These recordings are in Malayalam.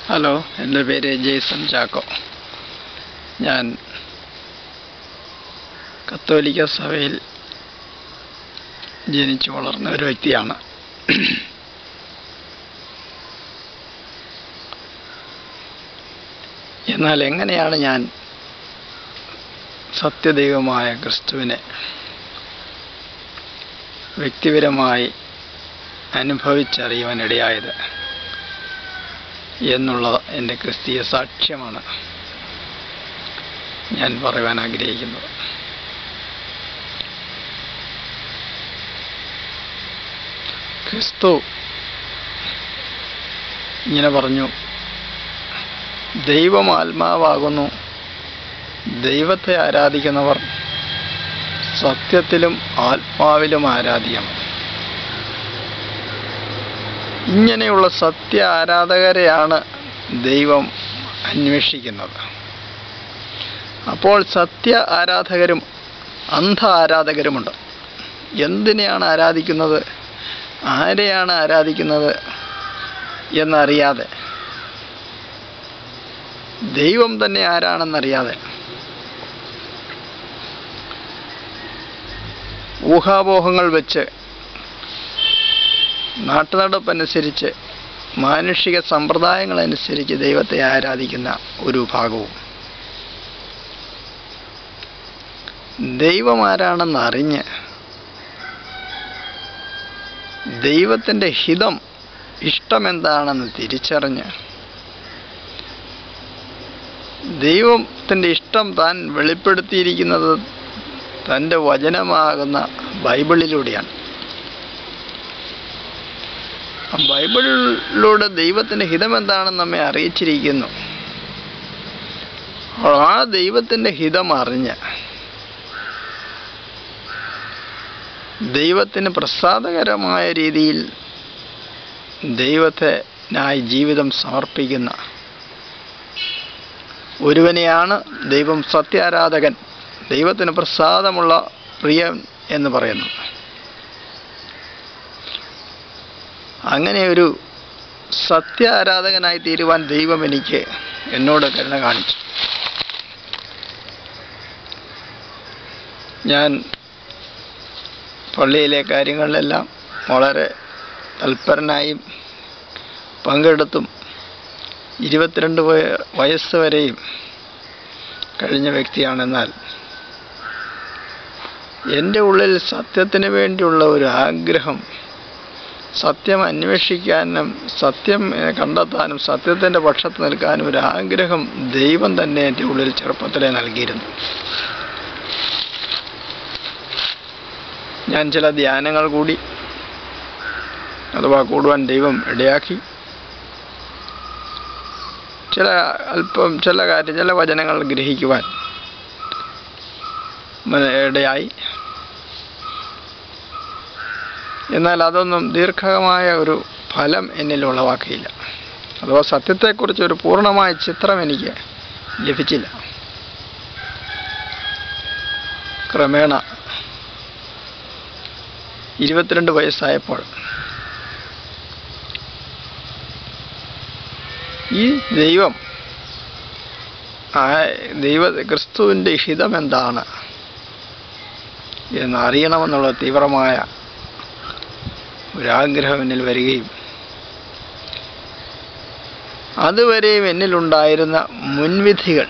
ഹലോ, എൻ്റെ പേര് ജെയ്സൺ ചാക്കോ. ഞാൻ കത്തോലിക്ക സഭയിൽ ജനിച്ചു വളർന്ന ഒരു വ്യക്തിയാണ്. എന്നാൽ എങ്ങനെയാണ് ഞാൻ സത്യദൈവമായ ക്രിസ്തുവിനെ വ്യക്തിപരമായി അനുഭവിച്ചറിയുവാനിടയായത് എന്നുള്ളത് എൻ്റെ ക്രിസ്തീയ സാക്ഷ്യമാണ് ഞാൻ പറയുവാൻ ആഗ്രഹിക്കുന്നത്. ക്രിസ്തു ഇങ്ങനെ പറഞ്ഞു, ദൈവം ആത്മാവാകുന്നു, ദൈവത്തെ ആരാധിക്കുന്നവർ സത്യത്തിലും ആത്മാവിലും ആരാധിക്കണം. ഇങ്ങനെയുള്ള സത്യ ആരാധകരെയാണ് ദൈവം അന്വേഷിക്കുന്നത്. അപ്പോൾ സത്യ ആരാധകരും അന്ധ ആരാധകരുമുണ്ട്. എന്തിനെയാണ് ആരാധിക്കുന്നത്, ആരെയാണ് ആരാധിക്കുന്നത് എന്നറിയാതെ, ദൈവം തന്നെ ആരാണെന്നറിയാതെ, ഊഹാപോഹങ്ങൾ വെച്ച്, നാട്ടുനടപ്പനുസരിച്ച്, മാനുഷിക സമ്പ്രദായങ്ങളനുസരിച്ച് ദൈവത്തെ ആരാധിക്കുന്ന ഒരു ഭാഗവും, ദൈവം ആരാണെന്നറിഞ്ഞ് ദൈവത്തിൻ്റെ ഹിതം, ഇഷ്ടമെന്താണെന്ന് തിരിച്ചറിഞ്ഞ് ദൈവത്തിൻ്റെ ഇഷ്ടം താൻ വെളിപ്പെടുത്തിയിരിക്കുന്നത് തൻ്റെ വചനമാകുന്ന ബൈബിളിലൂടെയാണ്. ബൈബിളിലൂടെ ദൈവത്തിൻ്റെ ഹിതമെന്താണെന്ന് നമ്മെ അറിയിച്ചിരിക്കുന്നു. ആ ദൈവത്തിൻ്റെ ഹിതം അറിഞ്ഞ് ദൈവത്തിന് പ്രസാദകരമായ രീതിയിൽ ദൈവത്തിനായി ജീവിതം സമർപ്പിക്കുന്ന ഒരുവനെയാണ് ദൈവം സത്യാരാധകൻ, ദൈവത്തിന് പ്രസാദമുള്ള പ്രിയൻ എന്ന് പറയുന്നത്. അങ്ങനെ ഒരു സത്യ ആരാധകനായി തീരുവാൻ ദൈവം എന്നോട് കരുണ കാണിച്ചു. ഞാൻ പള്ളിയിലെ കാര്യങ്ങളിലെല്ലാം വളരെ തൽപരനായും പങ്കെടുത്തും 22 വയസ്സ് വരെയും കഴിഞ്ഞ വ്യക്തിയാണെന്നാൽ എൻ്റെ ഉള്ളിൽ സത്യത്തിന് വേണ്ടിയുള്ള ഒരു ആഗ്രഹം, സത്യം അന്വേഷിക്കാനും സത്യം കണ്ടെത്താനും സത്യത്തിൻ്റെ പക്ഷത്ത് നിൽക്കാനും ഒരു ആഗ്രഹം ദൈവം തന്നെ എൻ്റെ ഉള്ളിൽ ചെറുപ്പത്തിലേ നൽകിയിരുന്നു. ഞാൻ ചില ധ്യാനങ്ങൾ കൂടി അഥവാ കൂടുവാൻ ദൈവം ഇടയാക്കി. ചില വചനങ്ങൾ ഗ്രഹിക്കുവാൻ ഇടയായി. എന്നാൽ അതൊന്നും ദീർഘമായ ഒരു ഫലം എന്നിൽ ഉളവാക്കിയില്ല. അഥവാ സത്യത്തെക്കുറിച്ച് ഒരു പൂർണ്ണമായ ചിത്രം എനിക്ക് ലഭിച്ചില്ല. ക്രമേണ 22 വയസ്സായപ്പോൾ ഈ ക്രിസ്തുവിൻ്റെ ഹിതം എന്താണ് എന്നറിയണമെന്നുള്ള തീവ്രമായ ഒരാഗ്രഹം എന്നിൽ വരികയും അതുവരെയും എന്നിലുണ്ടായിരുന്ന മുൻവിധികൾ,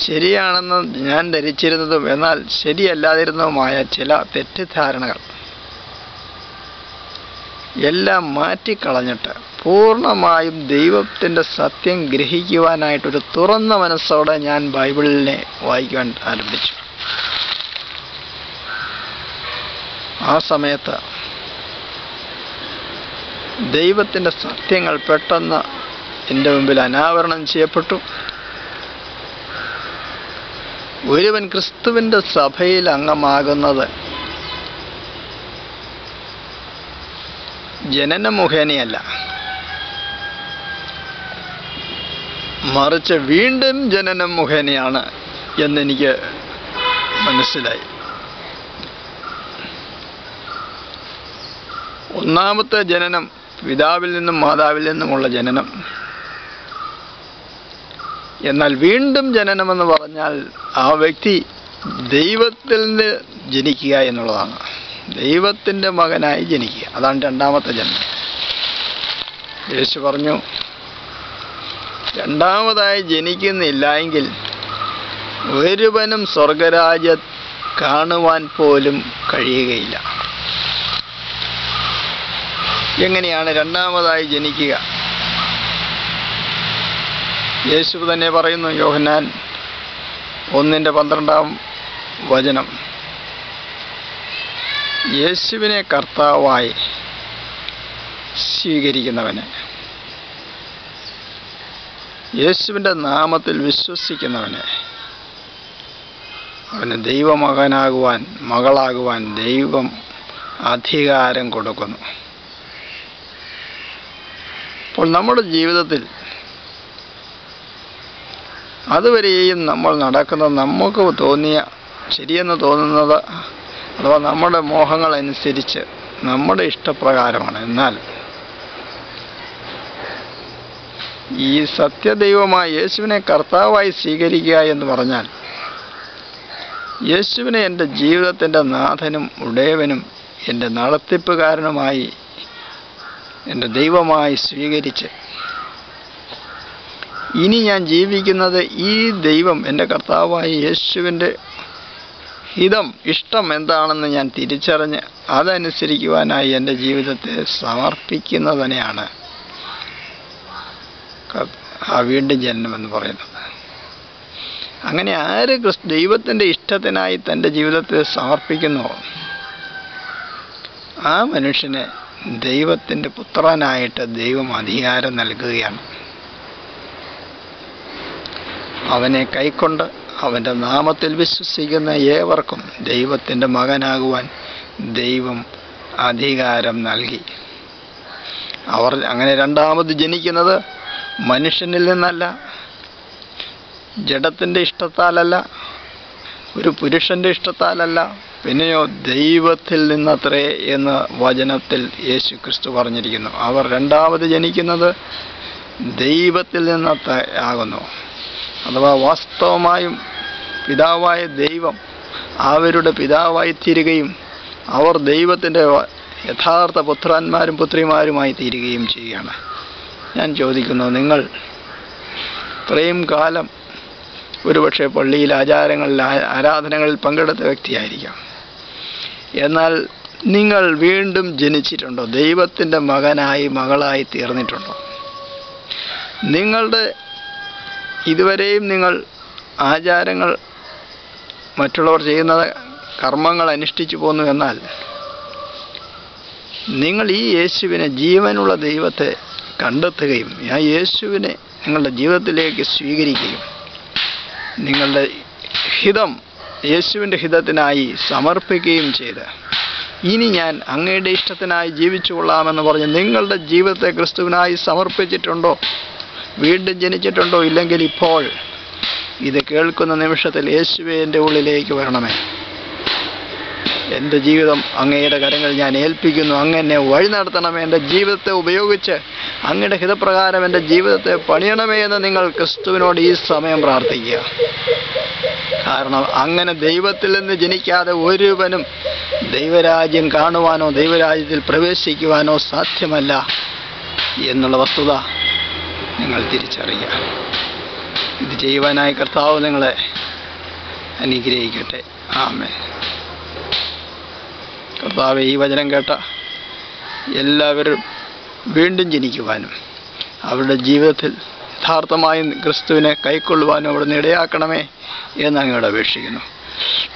ശരിയാണെന്ന് ഞാൻ ധരിച്ചിരുന്നതും എന്നാൽ ശരിയല്ലാതിരുന്നതുമായ ചില തെറ്റിദ്ധാരണകൾ എല്ലാം മാറ്റിക്കളഞ്ഞിട്ട് പൂർണ്ണമായും ദൈവത്തിൻ്റെ സത്യം ഗ്രഹിക്കുവാനായിട്ടൊരു തുറന്ന മനസ്സോടെ ഞാൻ ബൈബിളിനെ വായിക്കുവാൻ ആരംഭിച്ചു. ആ സമയത്ത് ദൈവത്തിൻ്റെ സത്യങ്ങൾ പെട്ടെന്ന് എൻ്റെ മുമ്പിൽ അനാവരണം ചെയ്യപ്പെട്ടു. ഒരുവൻ ക്രിസ്തുവിൻ്റെ സഭയിൽ അംഗമാകുന്നത് ജനനം മുഖേനയല്ല, മറിച്ച് വീണ്ടും ജനനം മുഖേനയാണ് എന്നെനിക്ക് മനസ്സിലായി. ഒന്നാമത്തെ ജനനം പിതാവിൽ നിന്നും മാതാവിൽ നിന്നുമുള്ള ജനനം. എന്നാൽ വീണ്ടും ജനനമെന്ന് പറഞ്ഞാൽ ആ വ്യക്തി ദൈവത്തിൽ നിന്ന് ജനിക്കുക എന്നുള്ളതാണ്. ദൈവത്തിൻ്റെ മകനായി ജനിക്കുക, അതാണ് രണ്ടാമത്തെ ജന്മം. യേശു പറഞ്ഞു, രണ്ടാമതായി ജനിക്കുന്നില്ല എങ്കിൽ ഒരുവനും സ്വർഗരാജ്യം കാണുവാൻ പോലും കഴിയുകയില്ല. എങ്ങനെയാണ് രണ്ടാമതായി ജനിക്കുക? യേശു തന്നെ പറയുന്നു, യോഹന്നാൻ 1:12 യേശുവിനെ കർത്താവായി സ്വീകരിക്കുന്നവന്, യേശുവിൻ്റെ നാമത്തിൽ വിശ്വസിക്കുന്നവന്, അവന് ദൈവമകനാകുവാൻ മകളാകുവാൻ ദൈവം അധികാരം കൊടുക്കുന്നു. അപ്പോൾ നമ്മുടെ ജീവിതത്തിൽ അതുവരെയും നമ്മൾ നടക്കുന്നത് നമുക്ക് തോന്നിയ ശരിയെന്ന് തോന്നുന്നത് അഥവാ നമ്മുടെ മോഹങ്ങളനുസരിച്ച് നമ്മുടെ ഇഷ്ടപ്രകാരമാണ്. എന്നാൽ ഈ സത്യദൈവമായ യേശുവിനെ കർത്താവായി സ്വീകരിക്കുക എന്ന് പറഞ്ഞാൽ യേശുവിനെ എൻ്റെ ജീവിതത്തിൻ്റെ നാഥനും ഉടയവനും എൻ്റെ നടത്തിപ്പുകാരനുമായി എൻ്റെ ദൈവമായി സ്വീകരിച്ച് ഇനി ഞാൻ ജീവിക്കുന്നത് ഈ ദൈവം എൻ്റെ കർത്താവായ യേശുവിൻ്റെ ഇഷ്ടം എന്താണെന്ന് ഞാൻ തിരിച്ചറിഞ്ഞ് അതനുസരിക്കുവാനായി എൻ്റെ ജീവിതത്തെ സമർപ്പിക്കുന്നതിനെയാണ് ആ വീണ്ടും ജനനമെന്ന് പറയുന്നത്. അങ്ങനെ ആര് ദൈവത്തിൻ്റെ ഇഷ്ടത്തിനായി തൻ്റെ ജീവിതത്തെ സമർപ്പിക്കുന്നുവോ ആ മനുഷ്യന് ദൈവത്തിൻ്റെ പുത്രനായിട്ട് ദൈവം അധികാരം നൽകുകയാണ്. അവനെ കൈക്കൊണ്ട് അവൻ്റെ നാമത്തിൽ വിശ്വസിക്കുന്ന ഏവർക്കും ദൈവത്തിൻ്റെ മകനാകുവാൻ ദൈവം അധികാരം നൽകി. അവർ അങ്ങനെ രണ്ടാമത് ജനിക്കുന്നത് മനുഷ്യനിൽ നിന്നല്ല, ജഡത്തിൻ്റെ ഇഷ്ടത്താലല്ല, ഒരു പുരുഷൻ്റെ ഇഷ്ടത്താലല്ല, പിന്നെയോ ദൈവത്തിൽ നിന്നത്രേ എന്ന് വചനത്തിൽ യേശു ക്രിസ്തു പറഞ്ഞിരിക്കുന്നു. അവർ രണ്ടാമത് ജനിക്കുന്നത് ദൈവത്തിൽ നിന്നത്രേ ആകുന്നു. അഥവാ വാസ്തവമായും പിതാവായ ദൈവം അവരുടെ പിതാവായി തീരുകയും അവർ ദൈവത്തിൻ്റെ യഥാർത്ഥ പുത്രന്മാരും പുത്രിമാരുമായി തീരുകയും ചെയ്യുകയാണ്. ഞാൻ ചോദിക്കുന്നു, നിങ്ങൾ ഇത്രയും കാലം ഒരുപക്ഷെ പള്ളിയിൽ ആചാരങ്ങളിൽ ആരാധനകളിൽ പങ്കെടുത്ത വ്യക്തിയായിരിക്കാം. എന്നാൽ നിങ്ങൾ വീണ്ടും ജനിച്ചിട്ടുണ്ടോ? ദൈവത്തിൻ്റെ മകനായി മകളായി തീർന്നിട്ടുണ്ടോ? നിങ്ങളുടെ ഇതുവരെയും നിങ്ങൾ ആചാരങ്ങൾ മറ്റുള്ളവർ ചെയ്യുന്ന കർമ്മങ്ങൾ അനുഷ്ഠിച്ചു പോന്നു. എന്നാൽ നിങ്ങൾ ഈ യേശുവിനെ, ജീവനുള്ള ദൈവത്തെ കണ്ടെത്തുകയും ആ യേശുവിനെ നിങ്ങളുടെ ജീവിതത്തിലേക്ക് സ്വീകരിക്കുകയും നിങ്ങളുടെ ഹിതം യേശുവിൻ്റെ ഹിതത്തിനായി സമർപ്പിക്കുകയും ചെയ്ത് ഇനി ഞാൻ അങ്ങയുടെ ഇഷ്ടത്തിനായി ജീവിച്ചു കൊള്ളാമെന്ന് പറഞ്ഞ് നിങ്ങളുടെ ജീവിതത്തെ ക്രിസ്തുവിനായി സമർപ്പിച്ചിട്ടുണ്ടോ? വീണ്ടും ജനിച്ചിട്ടുണ്ടോ? ഇല്ലെങ്കിൽ ഇപ്പോൾ ഇത് കേൾക്കുന്ന നിമിഷത്തിൽ യേശുവേ എൻ്റെ ഉള്ളിലേക്ക് വരണമേ, എൻ്റെ ജീവിതം അങ്ങയുടെ കരങ്ങൾ ഞാൻ ഏൽപ്പിക്കുന്നു, അങ്ങ് എന്നെ വഴി നടത്തണമേ, എൻ്റെ ജീവിതത്തെ ഉപയോഗിച്ച് അങ്ങയുടെ ഹിതപ്രകാരം എൻ്റെ ജീവിതത്തെ പണിയണമേ എന്ന് നിങ്ങൾ ക്രിസ്തുവിനോട് ഈ സമയം പ്രാർത്ഥിക്കുക. കാരണം അങ്ങനെ ദൈവത്തിൽ നിന്ന് ജനിക്കാതെ ഒരുവനും ദൈവരാജ്യം കാണുവാനോ ദൈവരാജ്യത്തിൽ പ്രവേശിക്കുവാനോ സാധ്യമല്ല എന്നുള്ള വസ്തുത നിങ്ങൾ തിരിച്ചറിയുക. ഇത് ചെയ്യുവാനായി കർത്താവ് നിങ്ങളെ അനുഗ്രഹിക്കട്ടെ. ആമേൻ. കർത്താവേ, ഈ വചനം കേട്ട എല്ലാവരും വീണ്ടും ജനിക്കുവാനും അവരുടെ ജീവിതത്തിൽ യഥാർത്ഥമായും ക്രിസ്തുവിനെ കൈക്കൊള്ളുവാനും അവിടുന്ന് ഇടയാക്കണമേ എന്ന് അങ്ങയോട് അപേക്ഷിക്കുന്നു.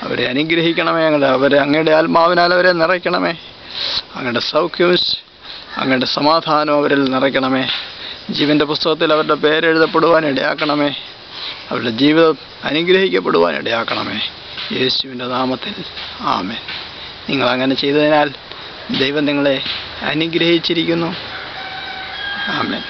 അവരെ അനുഗ്രഹിക്കണമേ, അവരെ അങ്ങയുടെ ആത്മാവിനാൽ അവരെ നിറയ്ക്കണമേ. അങ്ങയുടെ സൗഖ്യവും അങ്ങയുടെ സമാധാനവും അവരിൽ നിറയ്ക്കണമേ. ജീവൻ്റെ പുസ്തകത്തിൽ അവരുടെ പേരെഴുതപ്പെടുവാൻ ഇടയാക്കണമേ. അവരുടെ ജീവിതം അനുഗ്രഹിക്കപ്പെടുവാൻ ഇടയാക്കണമേ. യേശുവിൻ്റെ നാമത്തിൽ ആമേൻ. നിങ്ങൾ അങ്ങനെ ചെയ്തതിനാൽ ദൈവം നിങ്ങളെ അനുഗ്രഹിച്ചിരിക്കുന്നു. ആമേൻ.